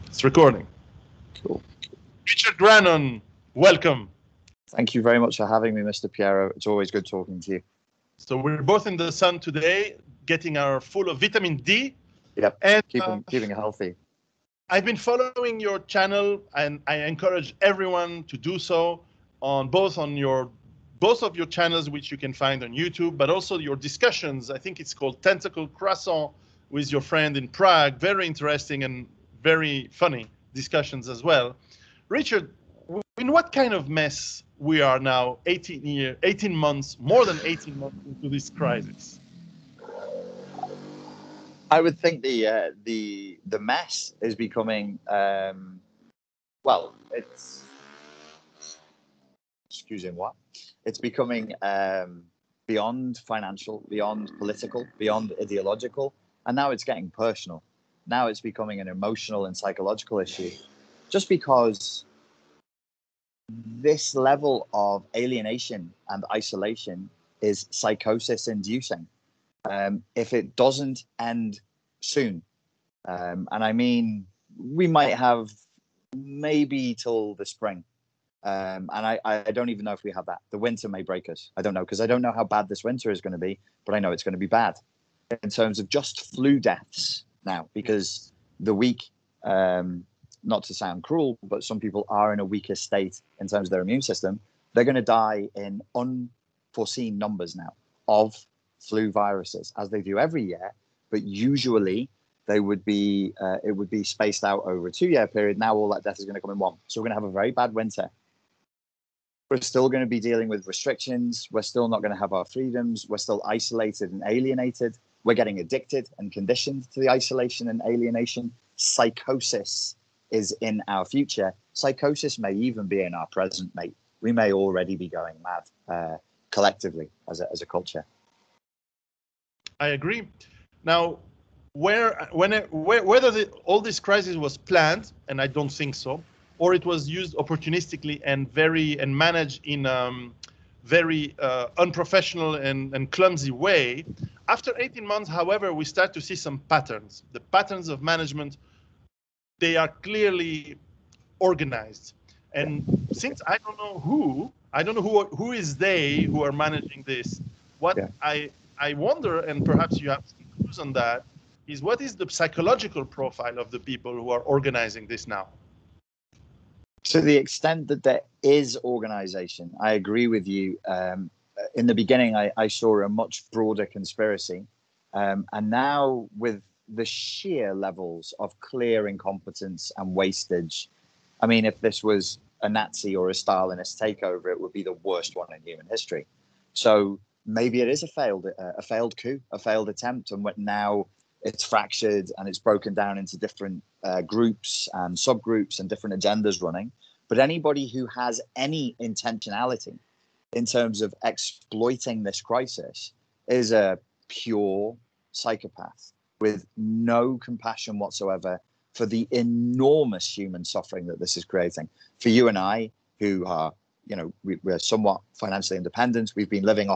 It's recording. Cool. Richard Grannon, welcome. Thank you very much for having me, Mr. Piero. It's always good talking to you. So we're both in the sun today, getting our full of vitamin D. Yep, and keeping it healthy. I've been following your channel, and I encourage everyone to do so on both of your channels, which you can find on YouTube, but also your discussions. I think it's called Tentacle Croissant with your friend in Prague. Very interesting and very funny discussions as well. Richard, in what kind of mess we are now, 18 months, more than 18 months into this crisis? I would think the mess is becoming it's it's becoming beyond financial, beyond political, beyond ideological, and now it's getting personal. Now it's becoming an emotional and psychological issue, just because this level of alienation and isolation is psychosis inducing. If it doesn't end soon, and I mean, we might have maybe till the spring, and I don't even know if we have that. The winter may break us. I don't know, because I don't know how bad this winter is going to be, but I know it's going to be bad in terms of just flu deaths now, because the weak, not to sound cruel, but some people are in a weaker state in terms of their immune system. They're going to die in unforeseen numbers now of flu viruses, as they do every year, but usually they would be it would be spaced out over a 2-year period. Now all that death is going to come in one, so we're going to have a very bad winter. We're still going to be dealing with restrictions. We're still not going to have our freedoms. We're still isolated and alienated. We're getting addicted and conditioned to the isolation and alienation. Psychosis is in our future. Psychosis may even be in our present, mate. We may already be going mad collectively as a culture. I agree. Now, whether all this crisis was planned, and I don't think so, or it was used opportunistically and managed in very unprofessional and clumsy way. After 18 months, however, we start to see some patterns. The patterns of management, they are clearly organized. And since I don't know who is they who are managing this, I wonder, and perhaps you have some clues on that, is what is the psychological profile of the people who are organizing this now? To the extent that there is organization, I agree with you. In the beginning, I saw a much broader conspiracy. And now with the sheer levels of clear incompetence and wastage, I mean, if this was a Nazi or a Stalinist takeover, it would be the worst one in human history. So maybe it is a failed coup, a failed attempt, and now it's fractured and it's broken down into different groups and subgroups and different agendas running. But anybody who has any intentionality in terms of exploiting this crisis is a pure psychopath with no compassion whatsoever for the enormous human suffering that this is creating. For you and I, who are, we're somewhat financially independent, we've been living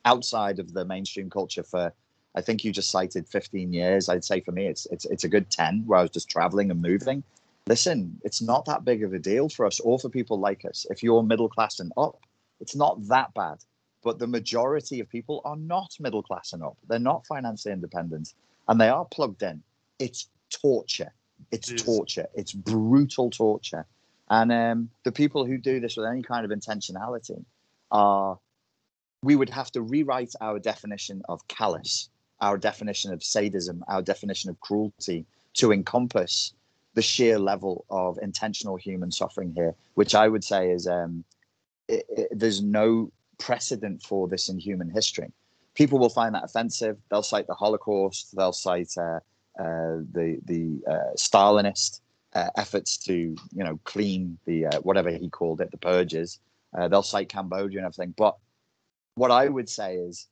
outside of the mainstream culture for, I think you just cited 15 years. I'd say for me, it's a good 10, where I was just traveling and moving. Listen, it's not that big of a deal for us or for people like us. If you're middle class and up, it's not that bad. But the majority of people are not middle class and up. They're not financially independent, and they are plugged in. It's torture. It's torture. It's brutal torture. And the people who do this with any kind of intentionality we would have to rewrite our definition of callous, our definition of sadism, our definition of cruelty to encompass the sheer level of intentional human suffering here, which I would say is there's no precedent for this in human history. People will find that offensive. They'll cite the Holocaust. They'll cite the Stalinist efforts to, clean the whatever he called it, the purges. They'll cite Cambodia and everything. But what I would say is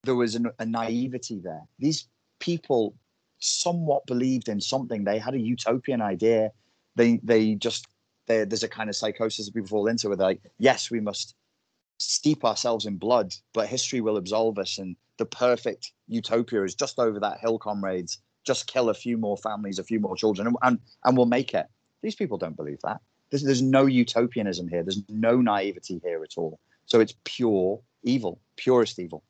there was a naivety there. These people somewhat believed in something. They had a utopian idea. There's a kind of psychosis that people fall into where they're like, yes, we must steep ourselves in blood, but history will absolve us. And the perfect utopia is just over that hill, comrades. just kill a few more families, a few more children, and we'll make it. These people don't believe that. There's no utopianism here. There's no naivety here at all. So it's pure evil, purest evil.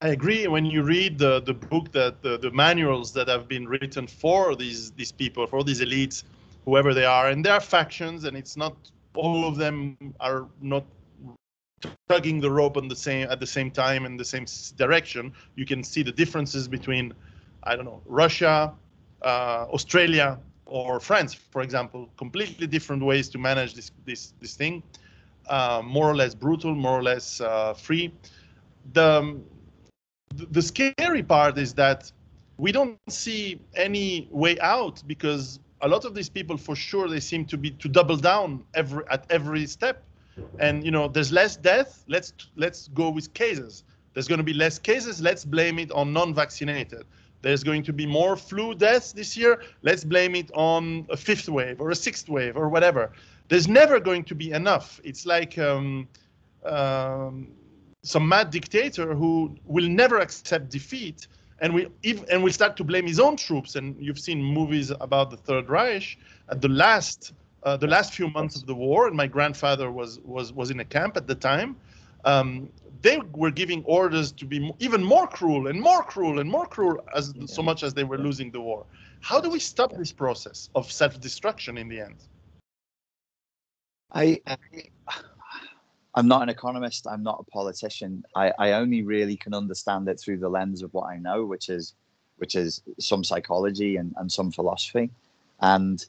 I agree. When you read the book, that the manuals that have been written for these people, for these elites, whoever they are, and there are factions, and it's not all of them are not tugging the rope at the same time in the same direction. You can see the differences between, I don't know, Russia, Australia, or France, for example. Completely different ways to manage this thing. More or less brutal, more or less free. The scary part is that we don't see any way out, because a lot of these people, for sure, they seem to double down at every step. And there's less death. Let's go with cases. There's going to be less cases. Let's blame it on non-vaccinated. There's going to be more flu deaths this year. Let's blame it on a fifth wave or a sixth wave or whatever. There's never going to be enough. It's like some mad dictator who will never accept defeat, and will start to blame his own troops. And you've seen movies about the Third Reich at the last few months of the war. And my grandfather was in a camp at the time. They were giving orders to be even more cruel and more cruel and more cruel, so much as they were losing the war. How do we stop this process of self-destruction in the end? I'm not an economist. I'm not a politician. I only really can understand it through the lens of what I know, which is some psychology and some philosophy. And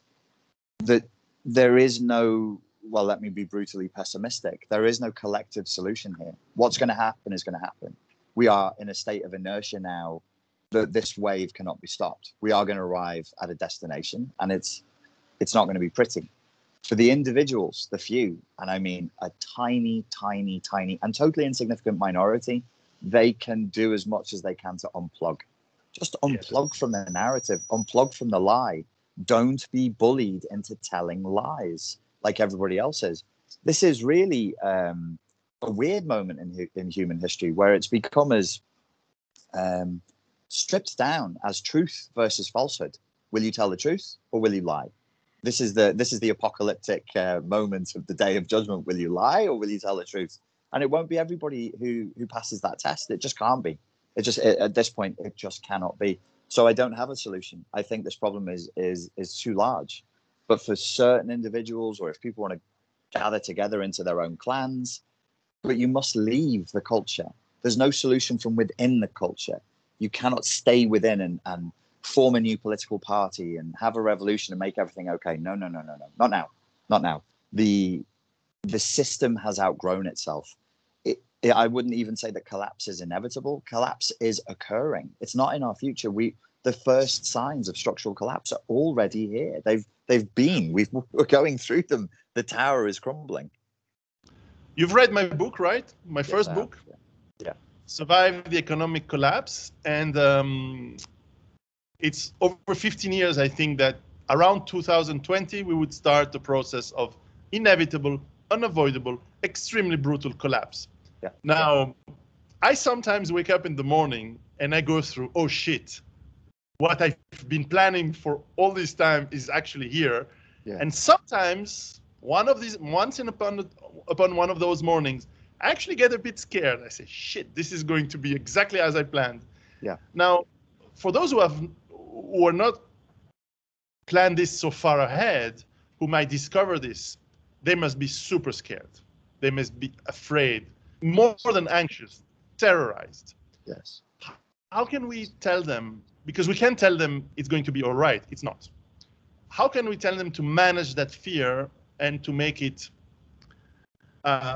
that there is no, well, let me be brutally pessimistic. There is no collective solution here. What's going to happen is going to happen. We are in a state of inertia now that this wave cannot be stopped. We are going to arrive at a destination, and it's not going to be pretty. For the individuals, the few, and I mean a tiny, tiny, tiny, and totally insignificant minority, they can do as much as they can to unplug. Just unplug from the narrative, unplug from the lie. Don't be bullied into telling lies like everybody else is. This is really a weird moment in human history, where it's become as stripped down as truth versus falsehood. Will you tell the truth or will you lie? This is the apocalyptic moment of the day of judgment. Will you lie or will you tell the truth? And it won't be everybody who passes that test. It just can't be. At this point, it just cannot be. So I don't have a solution. I think this problem is too large. But for certain individuals, or if people want to gather together into their own clans, but you must leave the culture. There's no solution from within the culture. You cannot stay within and form a new political party and have a revolution and make everything okay. No. Not now. The system has outgrown itself. I wouldn't even say that collapse is inevitable. Collapse is occurring. It's not in our future. The first signs of structural collapse are already here. They've been. We're going through them. The tower is crumbling. You've read my book, right? My first book? Yeah. Survive the Economic Collapse. And it's over 15 years, I think, that around 2020, we would start the process of inevitable, unavoidable, extremely brutal collapse. Yeah. Now, I sometimes wake up in the morning and I go through, oh shit, what I've been planning for all this time is actually here. Yeah. And sometimes once upon one of those mornings, I actually get a bit scared. I say, shit, this is going to be exactly as I planned. Yeah. Now, for those who are not planned this so far ahead, who might discover this, they must be super scared. They must be afraid, more than anxious, terrorized. Yes. How can we tell them? Because we can't tell them it's going to be all right. It's not. How can we tell them to manage that fear and to make it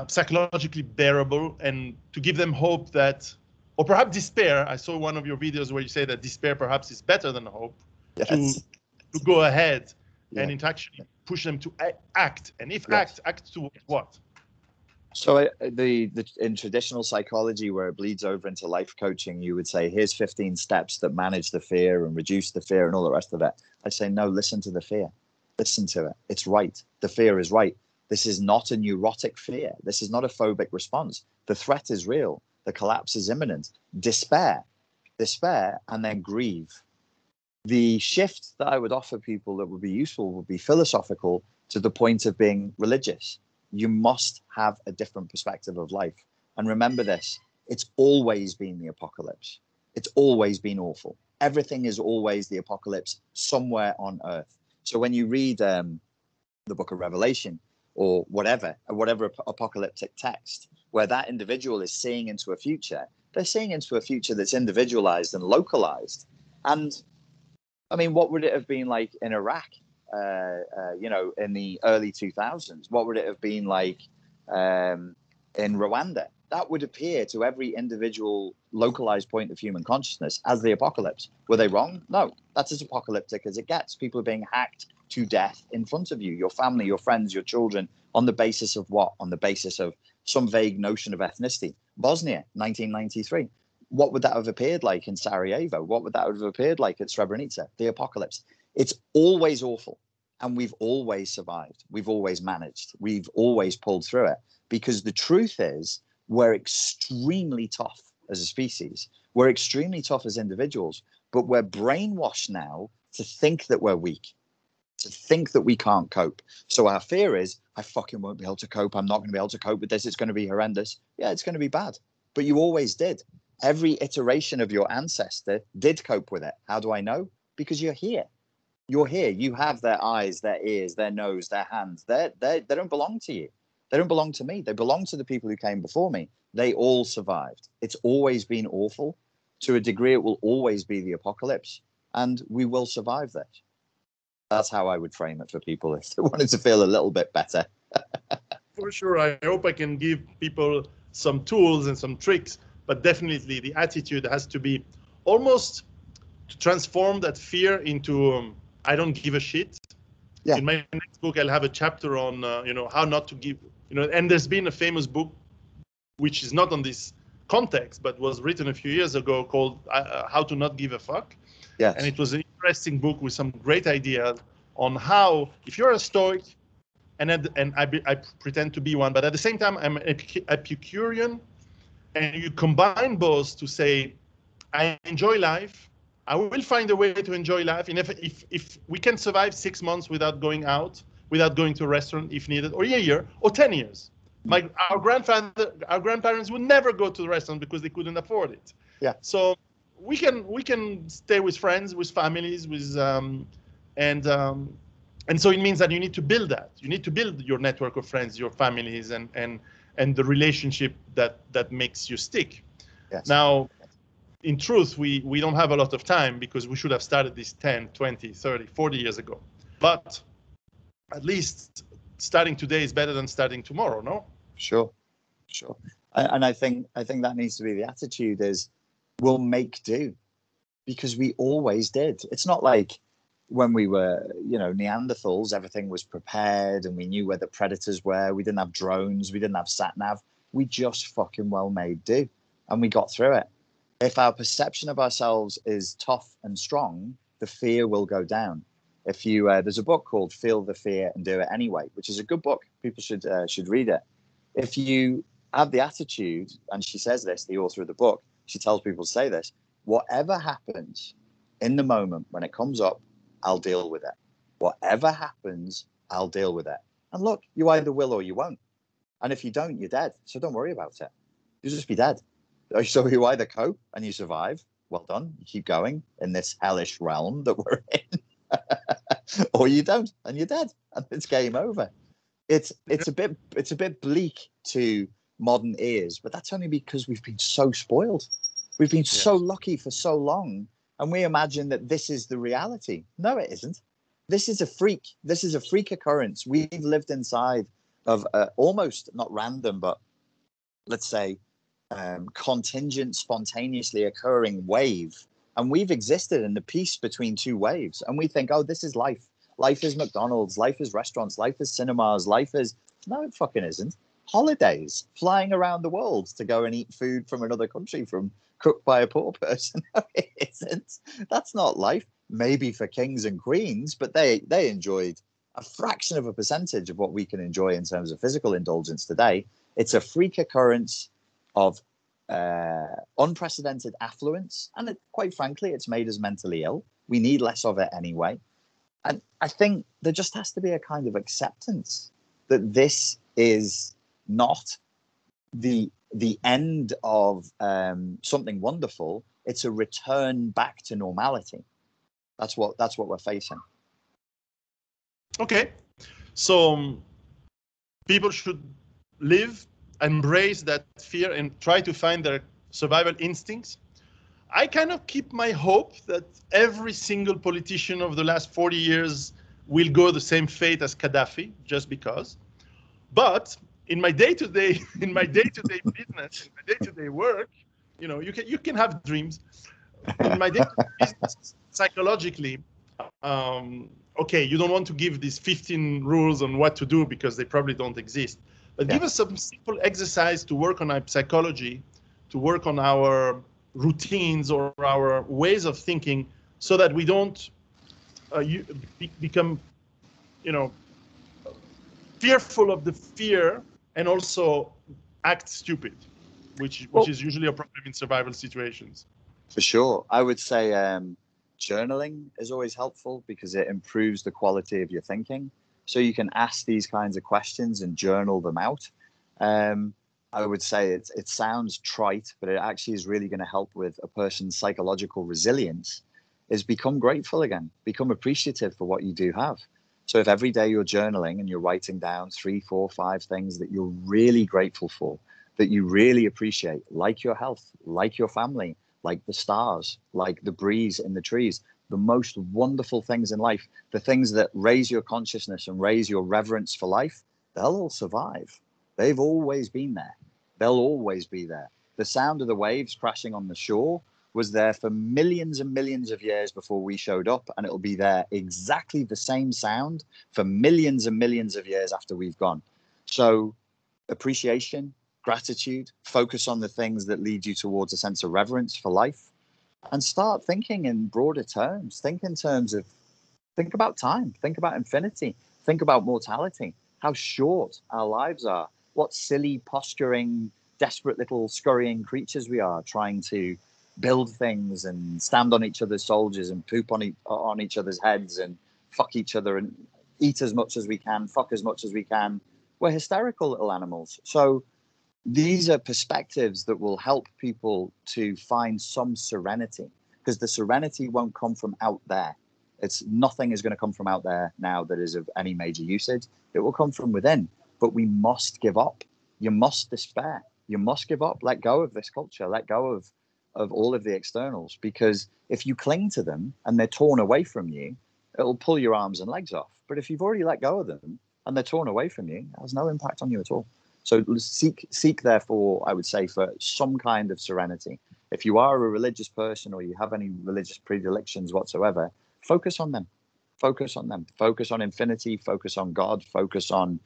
psychologically bearable, and to give them hope that, or perhaps despair? I saw one of your videos where you say that despair perhaps is better than hope. Yes. To go ahead and it actually push them to act. And if act towards what? So in traditional psychology, where it bleeds over into life coaching, you would say, here's 15 steps that manage the fear and reduce the fear and all the rest of it. I say, no, listen to the fear. Listen to it. It's right. The fear is right. This is not a neurotic fear. This is not a phobic response. The threat is real. The collapse is imminent. Despair despair, and then grieve. The shift that I would offer people that would be useful would be philosophical to the point of being religious. You must have a different perspective of life. And remember this, it's always been the apocalypse. It's always been awful. Everything is always the apocalypse somewhere on earth. So when you read the book of Revelation or whatever apocalyptic text, where that individual is seeing into a future, they're seeing into a future that's individualized and localized. And I mean, what would it have been like in Iraq, in the early 2000s? What would it have been like in Rwanda? That would appear to every individual localized point of human consciousness as the apocalypse. Were they wrong? No, that's as apocalyptic as it gets. People are being hacked to death in front of you, your family, your friends, your children, on the basis of what? On the basis of some vague notion of ethnicity. Bosnia, 1993. What would that have appeared like in Sarajevo? What would that have appeared like at Srebrenica? The apocalypse. It's always awful. And we've always survived. We've always managed. We've always pulled through it. Because the truth is, we're extremely tough as a species. We're extremely tough as individuals. But we're brainwashed now to think that we're weak, to think that we can't cope. So our fear is, I fucking won't be able to cope. I'm not going to be able to cope with this. It's going to be horrendous. Yeah, it's going to be bad. But you always did. Every iteration of your ancestor did cope with it. How do I know? Because you're here. You're here. You have their eyes, their ears, their nose, their hands. They don't belong to you. They don't belong to me. They belong to the people who came before me. They all survived. It's always been awful. To a degree, it will always be the apocalypse. And we will survive this. That's how I would frame it for people if they wanted to feel a little bit better. For sure. I hope I can give people some tools and some tricks, but definitely the attitude has to be almost to transform that fear into I don't give a shit. Yeah. In my next book, I'll have a chapter on how not to give. And there's been a famous book, which is not on this context, but was written a few years ago called How to Not Give a Fuck. Yes. And it was an interesting book with some great ideas on how, if you're a Stoic, and I pretend to be one, but at the same time, I'm an Epicurean, and you combine both to say, I enjoy life. I will find a way to enjoy life. And if we can survive 6 months without going out, without going to a restaurant if needed, or a year, or 10 years. Our grandparents would never go to the restaurant because they couldn't afford it. Yeah. So we can stay with friends, with families, with and so it means that you need to build that. You need to build your network of friends, your families, and the relationship that makes you stick. Yes. Now, in truth, we don't have a lot of time because we should have started this 10, 20, 30, 40 years ago. But at least starting today is better than starting tomorrow, no? Sure. And I think that needs to be the attitude is we'll make do because we always did. It's not like when we were, Neanderthals, everything was prepared and we knew where the predators were. We didn't have drones. We didn't have sat-nav. We just fucking well made do and we got through it. If our perception of ourselves is tough and strong, the fear will go down. If you, there's a book called Feel the Fear and Do It Anyway, which is a good book. People should read it. If you have the attitude, and she says this, the author of the book, she tells people to say this, whatever happens in the moment when it comes up, I'll deal with it. Whatever happens, I'll deal with it. And look, you either will or you won't. And if you don't, you're dead. So don't worry about it. You'll just be dead. So you either cope and you survive. Well done. You keep going in this hellish realm that we're in. Or you don't and you're dead and it's game over. It's a bit bleak to modern ears, but that's only because we've been so spoiled. We've been so lucky for so long, and we imagine that this is the reality. No, it isn't. This is a freak occurrence. We've lived inside of almost not random, but let's say contingent, spontaneously occurring wave. And we've existed in the peace between two waves. And we think, oh, this is life. Life is McDonald's. Life is restaurants. Life is cinemas. Life is... No, it fucking isn't. Holidays. Flying around the world to go and eat food from another country cooked by a poor person. No, it isn't. That's not life. Maybe for kings and queens, but they enjoyed a fraction of a percentage of what we can enjoy in terms of physical indulgence today. It's a freak occurrence of unprecedented affluence, and quite frankly, it's made us mentally ill. We need less of it anyway. And I think there just has to be a kind of acceptance that this is not the end of something wonderful. It's a return back to normality. That's what we're facing. Okay, so people should live, embrace that fear, and try to find their survival instincts. I kind of keep my hope that every single politician of the last 40 years will go the same fate as Gaddafi, just because. But in my day-to-day business, in my day-to-day work, you can have dreams. In my day-to-day business, psychologically, okay, you don't want to give these 15 rules on what to do because they probably don't exist. But give us some simple exercise to work on our psychology, to work on our routines or our ways of thinking, so that we don't become, fearful of the fear and also act stupid, which is usually a problem in survival situations. For sure. I would say journaling is always helpful because it improves the quality of your thinking. So you can ask these kinds of questions and journal them out. I would say it sounds trite, but it actually is really going to help with a person's psychological resilience, is become grateful again, become appreciative for what you do have. So if every day you're journaling and you're writing down 3, 4, 5 things that you're really grateful for, that you really appreciate, like your health, like your family, like the stars, like the breeze in the trees, the most wonderful things in life, the things that raise your consciousness and raise your reverence for life, they'll all survive. They've always been there. They'll always be there. The sound of the waves crashing on the shore was there for millions and millions of years before we showed up, and it'll be there exactly the same sound for millions and millions of years after we've gone. So appreciation, gratitude, focus on the things that lead you towards a sense of reverence for life, and start thinking in broader terms. Think about time, think about infinity, think about mortality, how short our lives are, what silly, posturing, desperate little scurrying creatures we are, trying to build things and stand on each other's shoulders and poop on each other's heads and fuck each other and eat as much as we can, fuck as much as we can. We're hysterical little animals. So these are perspectives that will help people to find some serenity, because the serenity won't come from out there. Nothing is going to come from out there now that is of any major usage. It will come from within. But we must give up. You must despair. You must give up. Let go of this culture. Let go of all of the externals. Because if you cling to them and they're torn away from you, it'll pull your arms and legs off. But if you've already let go of them and they're torn away from you, it has no impact on you at all. So seek, therefore, I would say, for some kind of serenity. If you are a religious person or you have any religious predilections whatsoever, focus on them. Focus on them. Focus on infinity. Focus on God. Focus on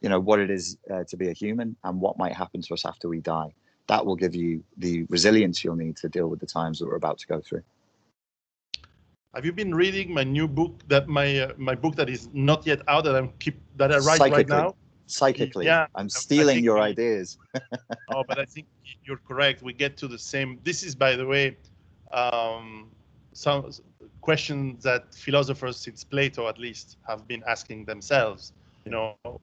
what it is to be a human and what might happen to us after we die. That will give you the resilience you'll need to deal with the times that we're about to go through. Have you been reading my new book, that my book that is not yet out, that I write right now? Psychically, yeah, I'm stealing your ideas. Oh, but I think you're correct. We get to the same. This is, by the way, some questions that philosophers since Plato, at least, have been asking themselves.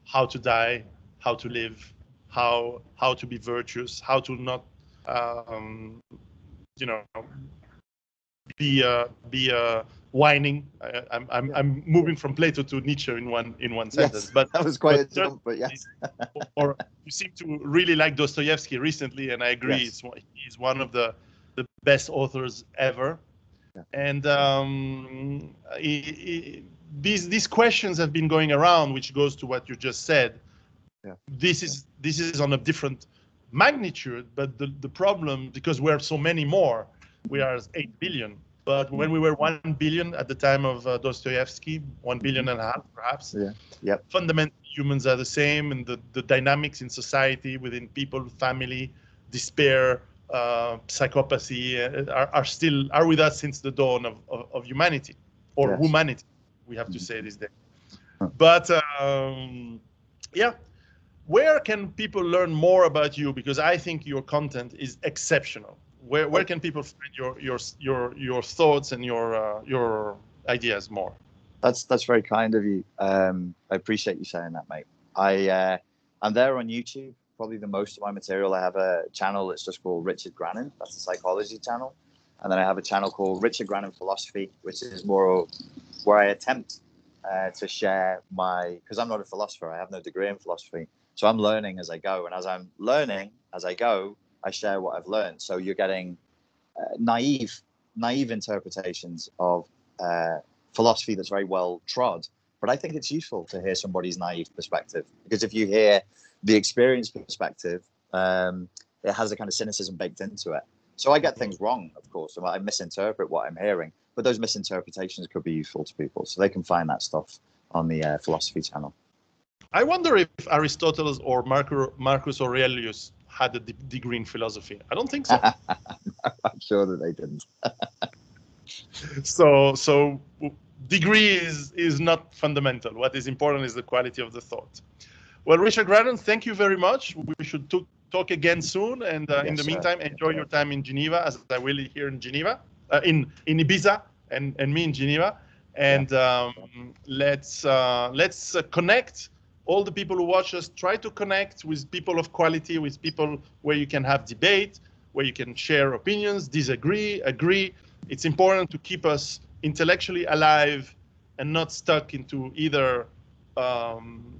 How to die, how to live, how to be virtuous, how to not, be whining. I'm moving from Plato to Nietzsche in one sentence. Yes, but that was quite a jump, but yes. Or you seem to really like Dostoevsky recently, and I agree. Yes. He's one of the best authors ever. Yeah. And these questions have been going around, which goes to what you just said. Yeah. This is on a different magnitude, but the problem, because we're so many more, we are 8 billion. But when we were 1 billion at the time of Dostoevsky, 1 billion and a half, perhaps, fundamentally humans are the same, and the dynamics in society, within people, family, despair, psychopathy are with us since the dawn of humanity, or humanity, we have to say this day. But where can people learn more about you? Because I think your content is exceptional. Where can people find your thoughts and your ideas more? That's very kind of you. I appreciate you saying that, mate. I'm there on YouTube. Probably the most of my material. I have a channel that's just called Richard Grannon. That's a psychology channel, and then I have a channel called Richard Grannon Philosophy, which is more where I attempt to share because I'm not a philosopher. I have no degree in philosophy, so I'm learning as I go. And as I'm learning as I go, I share what I've learned. So you're getting naive interpretations of philosophy that's very well trod. But I think it's useful to hear somebody's naive perspective, because if you hear the experienced perspective, it has a kind of cynicism baked into it. So I get things wrong, of course, and I misinterpret what I'm hearing, but those misinterpretations could be useful to people, so they can find that stuff on the philosophy channel. I wonder if Aristotle or Marcus Aurelius had a degree in philosophy. I don't think so. I'm sure that they didn't. So degree is not fundamental. What is important is the quality of the thought. Well, Richard Grannon, thank you very much. We should talk again soon. And in the meantime, enjoy your time in Geneva, as I will here in Geneva, in Ibiza, and me in Geneva. And let's connect. All the people who watch us, try to connect with people of quality, with people where you can have debate, where you can share opinions, disagree, agree. It's important to keep us intellectually alive and not stuck into either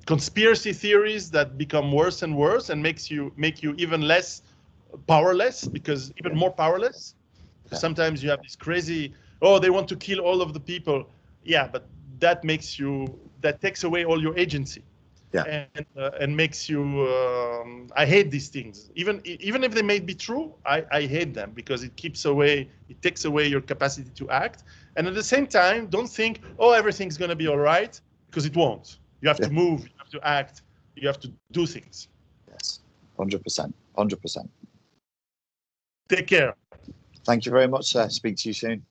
conspiracy theories that become worse and worse and make you even less powerless, because even more powerless. Sometimes you have this crazy, oh, they want to kill all of the people. Yeah, but that takes away all your agency. Yeah. And makes you. I hate these things. Even if they may be true, I hate them, because it takes away your capacity to act. And at the same time, don't think, oh, everything's going to be all right, because it won't. You have to move. You have to act. You have to do things. Yes, 100%. 100%. Take care. Thank you very much, sir. Speak to you soon.